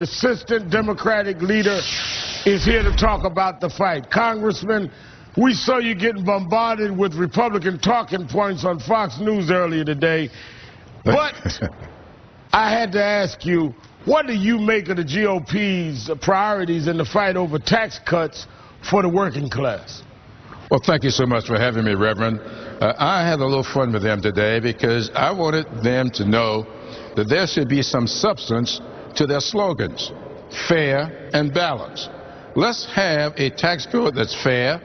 Assistant Democratic leader is here to talk about the fight. Congressman, we saw you getting bombarded with Republican talking points on Fox News earlier today. But I had to ask you, what do you make of the GOP's priorities in the fight over tax cuts for the working class? Well, thank you so much for having me, Reverend. I had a little fun with them today because I wanted them to know that there should be some substance to their slogans, fair and balanced. Let's have a tax code that's fair.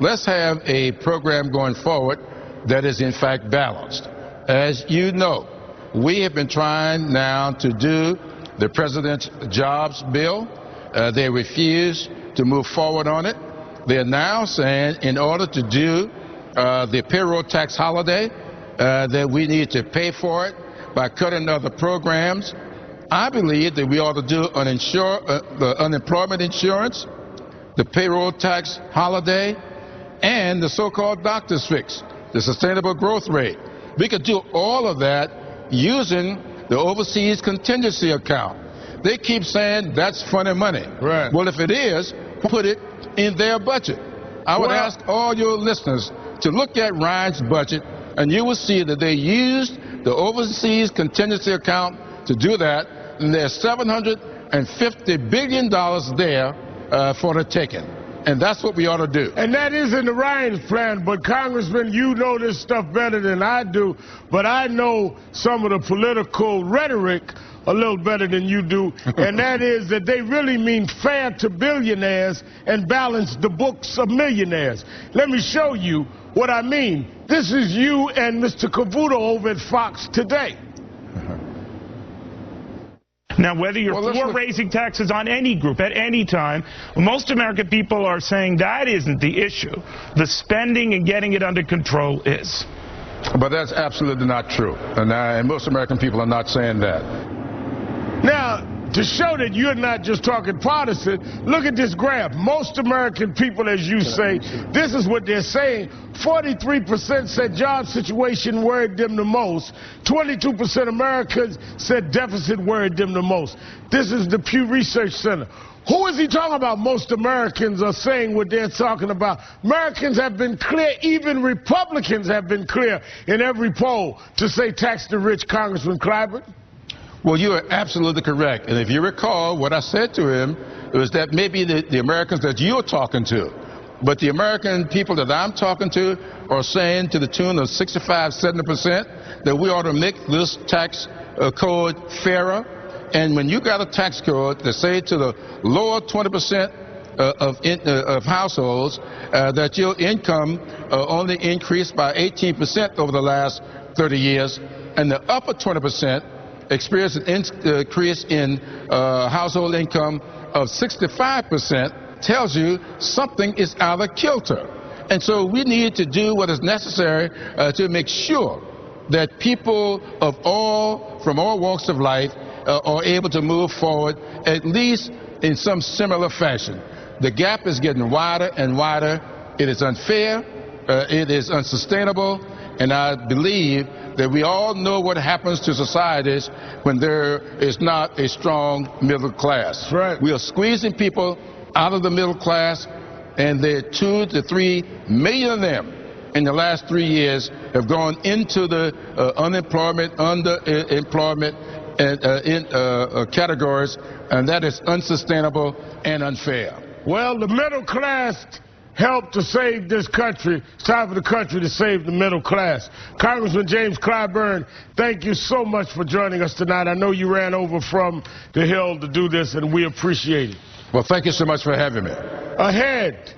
Let's have a program going forward that is in fact balanced. As you know, we have been trying now to do the President's jobs bill. They refuse to move forward on it. They're now saying in order to do the payroll tax holiday that we need to pay for it by cutting other programs. I believe that we ought to do the unemployment insurance, the payroll tax holiday, and the so-called doctor's fix, the sustainable growth rate. We could do all of that using the overseas contingency account. They keep saying that's funny money. Right. Well, if it is, put it in their budget. I would ask all your listeners to look at Ryan's budget, and you will see that they used the overseas contingency account to do that. And there's $750 billion there for the taking. And that's what we ought to do. And that is in the Ryan's plan. But, Congressman, you know this stuff better than I do. But I know some of the political rhetoric a little better than you do. And that is that they really mean fair to billionaires and balance the books of millionaires. Let me show you what I mean. This is you and Mr. Cavuto over at Fox today. Now, whether you're for raising taxes on any group at any time, most American people are saying that isn't the issue. The spending and getting it under control is. But that's absolutely not true. And most American people are not saying that. Now, to show that you're not just talking partisan, look at this graph. Most American people, as you say, this is what they're saying. 43% said job situation worried them the most. 22% Americans said deficit worried them the most. This is the Pew Research Center. Who is he talking about? Most Americans are saying what they're talking about. Americans have been clear, even Republicans have been clear in every poll to say tax the rich, Congressman Clyburn. Well, you are absolutely correct. And if you recall, what I said to him was that maybe the Americans that you're talking to, but the American people that I'm talking to are saying to the tune of 65–70% that we ought to make this tax code fairer. And when you got a tax code that say to the lower 20% of households that your income only increased by 18% over the last 30 years, and the upper 20% experienced an increase in household income of 65%, tells you something is out of kilter. And so we need to do what is necessary to make sure that people from all walks of life are able to move forward, at least in some similar fashion. The gap is getting wider and wider. It is unfair. It is unsustainable. And I believe that we all know what happens to societies when there is not a strong middle class. Right. We are squeezing people out of the middle class, and there are 2 to 3 million of them in the last 3 years have gone into the unemployment, underemployment categories, and that is unsustainable and unfair. Well, the middle class help to save this country. It's time for the country to save the middle class. Congressman James Clyburn, thank you so much for joining us tonight. I know you ran over from the Hill to do this, and we appreciate it. Well, thank you so much for having me. Ahead.